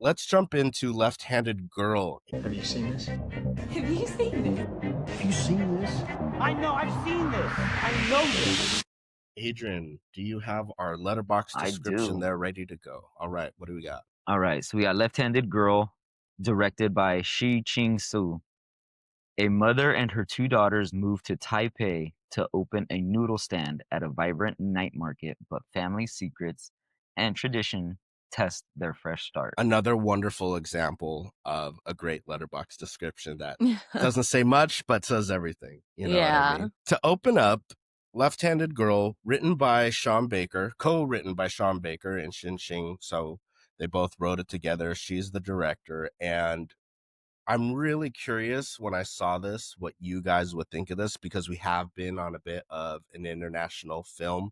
Let's jump into Left-Handed Girl. Have you seen this? Have you seen this? Have you seen this? I know, I've seen this. I know this. Adrian, do you have our letterbox I description do. there ready to go? All right, what do we got? All right, so we got Left-Handed Girl, directed by Shih-Ching Tsou. A mother and her two daughters move to Taipei to open a noodle stand at a vibrant night market, but family secrets and tradition test their fresh start. Another wonderful example of a great letterbox description that doesn't say much but says everything. You know what I Yeah. mean? To open up, Left-Handed Girl, written by Sean Baker, co-written by Sean Baker and Shih-Ching. So they both wrote it together. She's the director, and I'm really curious when I saw this what you guys would think of this, because we have been on a bit of an international film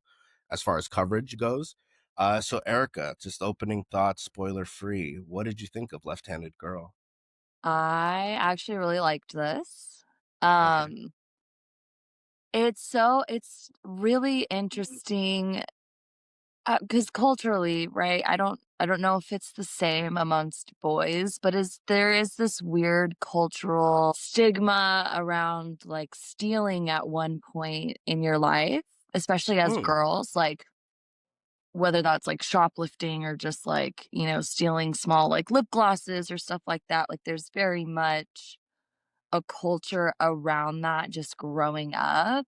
as far as coverage goes. So Erica, just opening thoughts, spoiler free. What did you think of Left-Handed Girl? I actually really liked this. Okay. Um, it's really interesting, because culturally, right? I don't know if it's the same amongst boys, but there is this weird cultural stigma around, like, stealing at one point in your life, especially as Mm, girls, like, whether that's, like, shoplifting or just, like, stealing small, like, lip glosses or stuff like that, like, there's very much a culture around that just growing up,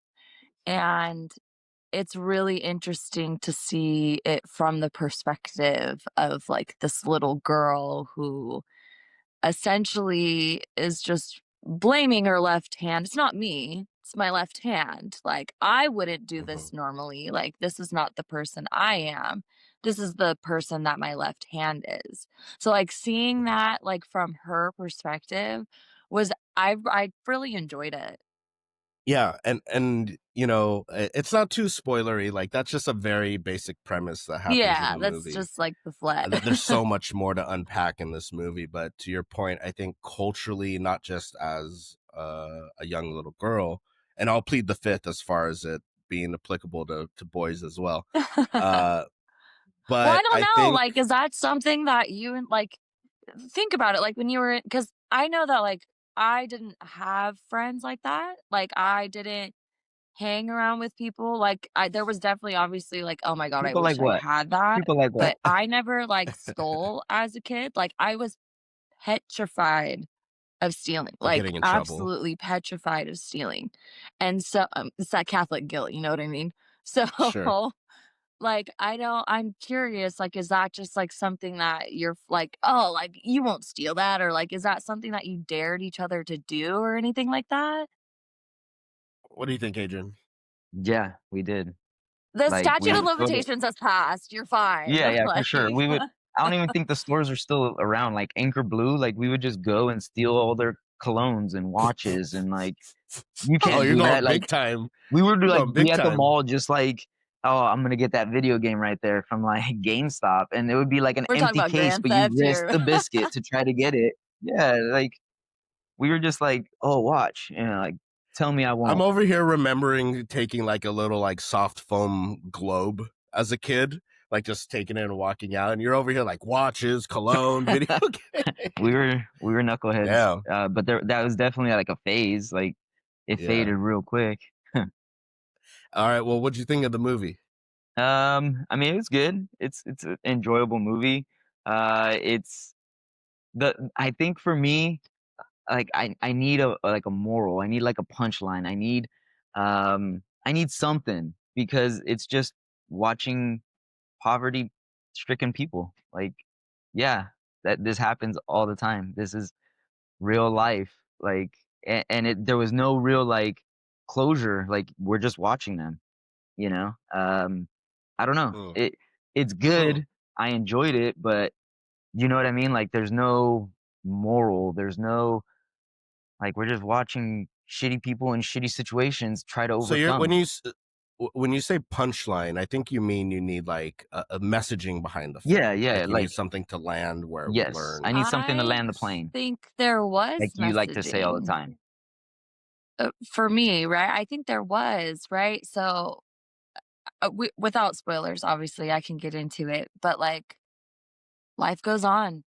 and it's really interesting to see it from the perspective of, like, this little girl who essentially is just blaming her left hand. "It's not me, it's my left hand. Like, I wouldn't do mhm. this normally. Like, this is not the person I am. This is the person that my left hand is." So, like, seeing that, like, from her perspective was I really enjoyed it. Yeah, and it's not too spoilery. Like, that's just a very basic premise that happens in Yeah, the that's movie. just, like, the flat. There's so much more to unpack in this movie, but to your point, I think culturally, not just as a young little girl, and I'll plead the fifth as far as it being applicable to boys as well. Uh, Well, I but don't I know, think, like, is that something that you like, think about it, like, when you were, because I know that, like, I didn't have friends like that, like, I didn't hang around with people, like, I there was definitely obviously, like, "Oh my god, I People like wish I what? had that," People like what? but I never, like, stole as a kid, like, I was petrified of stealing, of like, getting in trouble. absolutely petrified of stealing, and so, it's that Catholic guilt, you know what I mean? Sure. So like, I'm curious, like, is that just, like, something that you're like, "Oh, like, you won't steal that," or, like, is that something that you dared each other to do or anything like that? What do you think, Adrian? Yeah, we did. The Like, we statute of would go to limitations has passed, you're fine, Yeah, yeah, for like sure. We would I don't even think the stores are still around, like Anchor Blue, like, we would just go and steal all their colognes and watches and, like, you Oh, can't you're do going that, big like, time. we would, You're like, going be big at the time. mall just like, "Oh, I'm gonna get that video game right there from, like, GameStop," and it would be, like, an we're talking empty about case, grand but you'd theft risk here. the biscuit to try to get it. Yeah, like, we were just like, "Oh, watch," like, "Tell me I I'm won't." over here remembering taking like a little like soft foam globe as a kid, like just taking it and walking out, and you're over here like watches, cologne, video game. We were knuckleheads, Yeah, but that was definitely, like, a phase, like, it yeah. faded real quick. All right. Well, what'd you think of the movie? I mean, it's good. It's an enjoyable movie. It's I think for me, like, I need like, a moral. I need, like, a punchline. I need something because it's just watching poverty-stricken people. Like, yeah, that this happens all the time. This is real life. Like, and there was no real, like, closure. Like, we're just watching them. You know? I don't know. Mm, It's mm. good. I enjoyed it, but you know what I mean? Like, there's no moral. There's no, like, we're just watching shitty people in shitty situations try to So you're overcome. when you say punchline, I think you mean you need like a messaging behind the Yeah, film. yeah, Like you need like, something to land where we yes, I learn. need something to I land the plane, think there like was you like to say all the messaging, time. for me, right? I think there was, right? So, without spoilers, obviously, I can get into it, but, like, life goes on.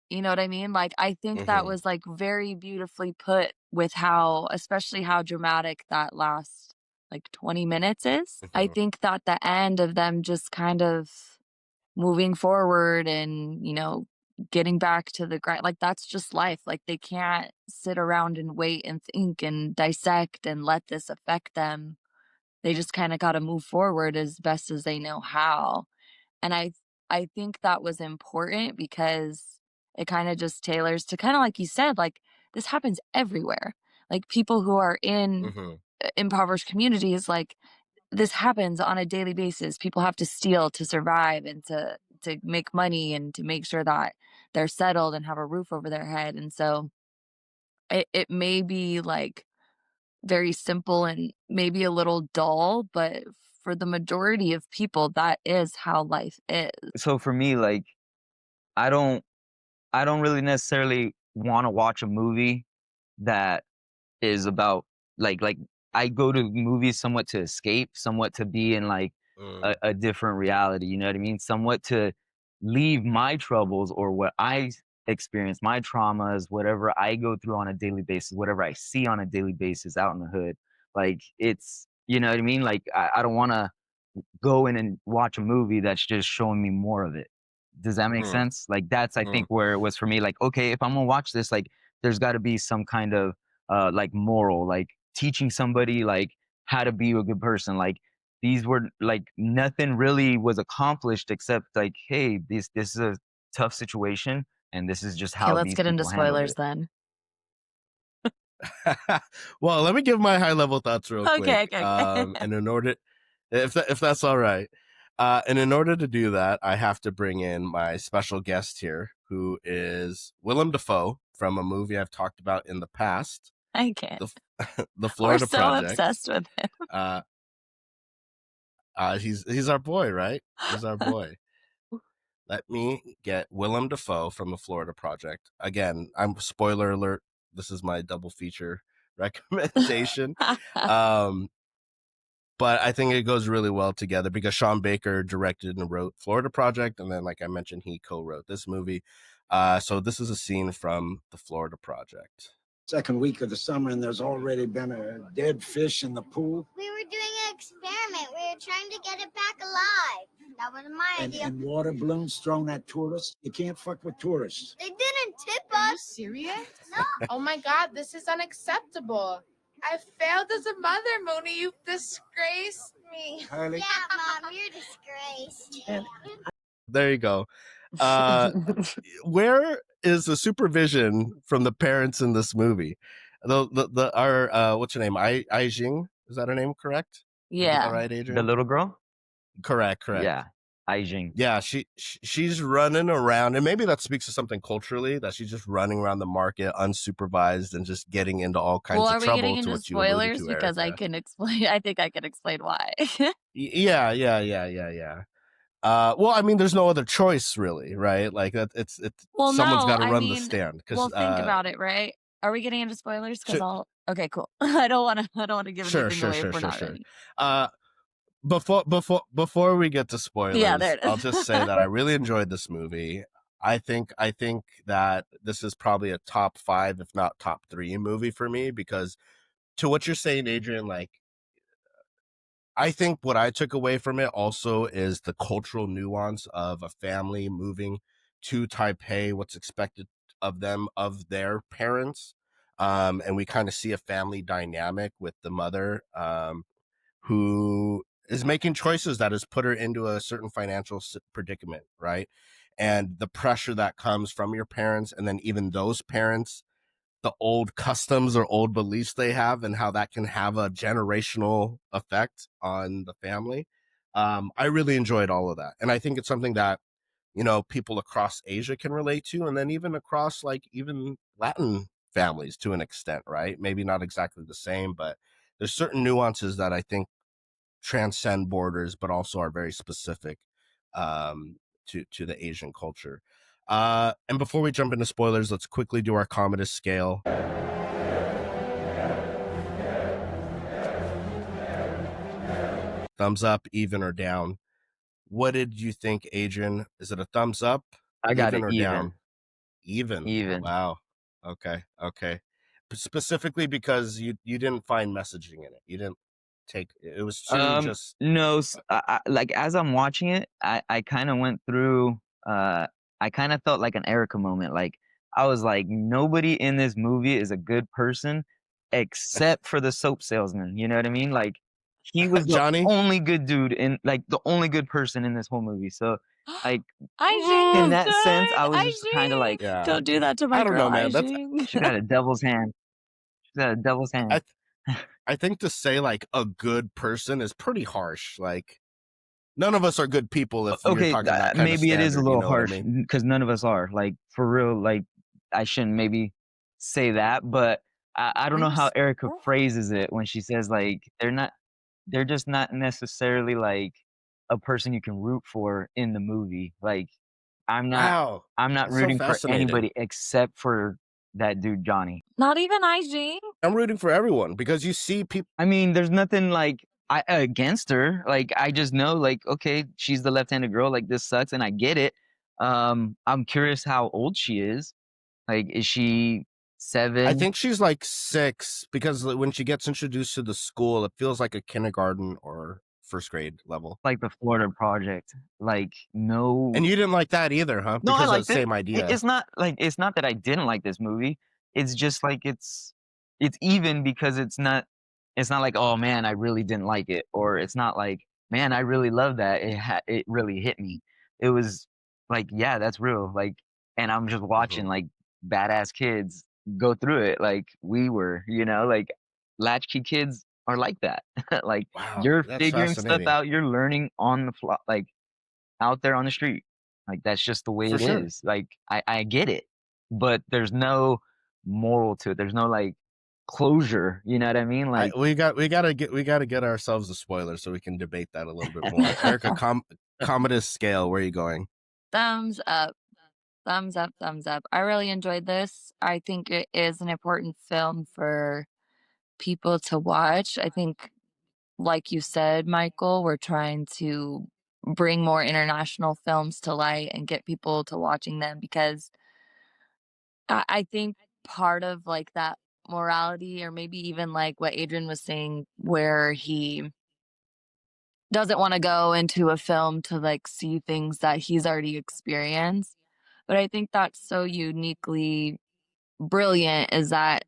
You know what I mean? Like, I think that Mhm. was, like, very beautifully put with how especially how dramatic that last, like, 20 minutes is. I Mhm. think that the end of them just kind of moving forward and, getting back to the grind, like, that's just life. Like, they can't sit around and wait and think and dissect and let this affect them. They just kinda gotta move forward as best as they know how. And I think that was important because it kinda just tailors to kinda like you said, like, this happens everywhere. Like, people who are in Mhm. impoverished communities, like, this happens on a daily basis. People have to steal to survive and to make money and to make sure that they're settled and have a roof over their head, and so it may be, like, very simple and maybe a little dull, but for the majority of people, that is how life is. So for me, like, I don't I don't really necessarily wanna watch a movie that is about like I go to movies somewhat to escape, somewhat to be in like Mm. a different reality, you know what I mean? Somewhat to leave my troubles or what experience, my traumas, whatever I go through on a daily basis, whatever I see on a daily basis out in the hood. Like it's you know what I mean? Like I don't wanna go in and watch a movie that's just showing me more of it. Does that make Mhm. sense? Like that's I Mhm. think where it was for me. Like, okay, if I'm gonna watch this, like there's gotta be some kind of like moral, like teaching somebody like how to be a good person. Like these were like nothing really was accomplished except like, hey, this is a tough situation and this is just Okay, how let's these get into people handled spoilers it. then. Well, let me give my high level thoughts real Okay, quick. okay, okay. And in order, if that's all right, and in order to do that, I have to bring in my special guest here, who is Willem Dafoe from a movie I've talked about in the past, I can't. the the We're Florida so Project. obsessed with him. Uh, he's our boy, right? He's our boy. Let me get Willem Dafoe from the Florida Project. Again, I'm spoiler alert. This is my double feature recommendation. Um, but I think it goes really well together because Sean Baker directed and wrote Florida Project, and then, like I mentioned, he co-wrote this movie. So this is a scene from the Florida Project. Second week of the summer, and there's already been a dead fish in the pool. We were doing an experiment. We were trying to get it back alive. That was my idea. And water balloons thrown at tourists. You can't fuck with tourists. They didn't tip Are you us. serious? No. Oh my god, this is unacceptable. I failed as a mother, Mooney. You've disgraced me. Harley? Yeah, Mom, you're disgraced. There you go. Uh, where is the supervision from the parents in this movie? The our what's her name? I Jing, is that her name? Correct? Did I get that Yeah. right, The Adrian? little girl? Correct. Yeah. Aijing. Yeah, she's running around, and maybe that speaks to something culturally that she's just running around the market unsupervised and just getting into all Well, kinds of are we getting trouble. To into what you alluded spoilers? to, Because I Erica. can explain I think I can explain why. Yeah. Well, I mean, there's no other choice, really, right? Like that, it's Well, someone's got no, to I run the mean, stand well, because think about it, right? Are we getting into spoilers? Because I'll okay, cool. I don't wanna give sure, anything sure, away sure, if we're sure, not sure. ready. Uh, before we get to Yeah, spoilers, there it I'll is. just say that I really enjoyed this movie. I think that this is probably a top 5, if not top 3 movie for me because to what you're saying, Adrian, like I think what I took away from it also is the cultural nuance of a family moving to Taipei, what's expected of them, of their parents. And we kind of see a family dynamic with the mother, who is making choices that has put her into a certain financial predicament, right? And the pressure that comes from your parents, and then even those parents, the old customs or old beliefs they have, and how that can have a generational effect on the family. I really enjoyed all of that. And I think it's something that, people across Asia can relate to, and then even across like even Latin families to an extent, right? Maybe not exactly the same, but there's certain nuances that I think transcend borders, but also are very specific to the Asian culture. And before we jump into spoilers, let's quickly do our Commodus scale. Thumbs up, even or down. What did you think, Adrian? Is it a thumbs up, I got even it or even. down? Even. Even. Wow. Okay. Okay. Specifically because you didn't find messaging in it. You didn't take it was too just No, like as I'm watching it, I kind of went through. I kind of felt like an Erica moment. Like I was like, nobody in this movie is a good person except for the soap salesman. You know what I mean? Like he was the Johnny. only good dude in, like the only good person in this whole movie. So, like in Aijing, that sense, I son! was just kind of Aijing! like, Yeah. Don't do that to my I don't girl, know, man. That's Aijing. she's got a devil's hand. She's got a devil's I hand. I think to say like a good person is pretty harsh. Like none of us are good people if you're Okay, talking that kind of maybe it is a standard, you little know what I harsh mean? because none of us are. Like for real, like I shouldn't maybe say that, but I don't know how Erica Respect. phrases it when she says like they're just not necessarily like a person you can root for in the movie. Like I'm not Wow. I'm not That's so rooting for fascinating. anybody except for that dude Johnny. Not even Aijing. I'm rooting for everyone because you see people. I mean, there's nothing like against her. Like I just know, like, okay, she's the left-handed girl. Like this sucks, and I get it. I'm curious how old she is. Like, is she I 7? think she's like 6 because when she gets introduced to the school, it feels like a kindergarten or first grade level. Like the Florida Project. Like no, And you didn't like that either, huh? no, I Because of the liked it. same idea. It's not like it's not that I didn't like this movie. It's just like it's even because it's not like, oh man, I really didn't like it, or it's not like, man, I really love that. It really hit me. It was like, yeah, that's real. Like, and I'm just watching Mhm. like badass kids go through it like we were, like latchkey kids are like that. Like Wow, you're that's figuring stuff fascinating. out, you're learning on the fly, like out there on the street. Like that's just the way For it sure. is. Like I get it, but there's no moral to it. There's no like closure. You know what I mean? Like We gotta get ourselves a spoiler so we can debate that a little bit more. Erica, Commodus scale, where are you going? Thumbs up. Thumbs up, thumbs up. I really enjoyed this. I think it is an important film for people to watch. I think, like you said, Michael, we're trying to bring more international films to light and get people to watching them because I think part of like that morality, or maybe even like what Adrian was saying, where he doesn't want to go into a film to like see things that he's already experienced. But I think that's so uniquely brilliant is that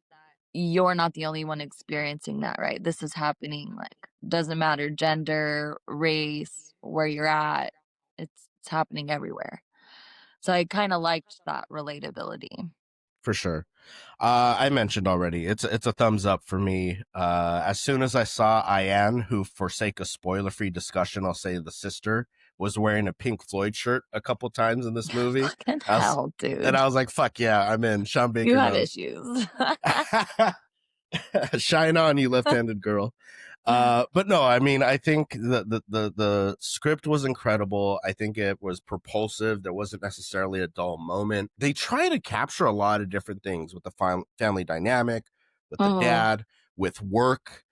you're not the only one experiencing that, right? This is happening, like, doesn't matter gender, race, where you're at. It's happening everywhere. So I kinda liked that relatability. For sure. I mentioned already, it's a thumbs up for me. As soon as I saw Ian, who for sake of spoiler-free discussion, I'll say the sister, was wearing a Pink Floyd shirt a couple times in this movie. Fucking hell, And dude. I was like, fuck yeah, I'm in. Sean You Baker had knows. issues. Shine on, you left-handed girl. But no, I mean, I think the script was incredible. I think it was propulsive. There wasn't necessarily a dull moment. They try to capture a lot of different things with the family dynamic, with the Mhm. dad, with work,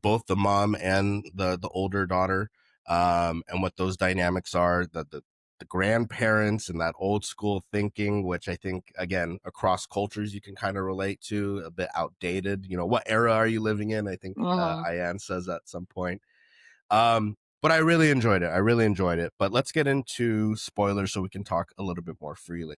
both the mom and the older daughter, and what those dynamics are. The grandparents and that old school thinking, which I think, again, across cultures you can kind of relate to, a bit outdated. You know, what era are you living in? I think Mhm. Ian says at some point. But I really enjoyed it. I really enjoyed it. But let's get into spoilers so we can talk a little bit more freely.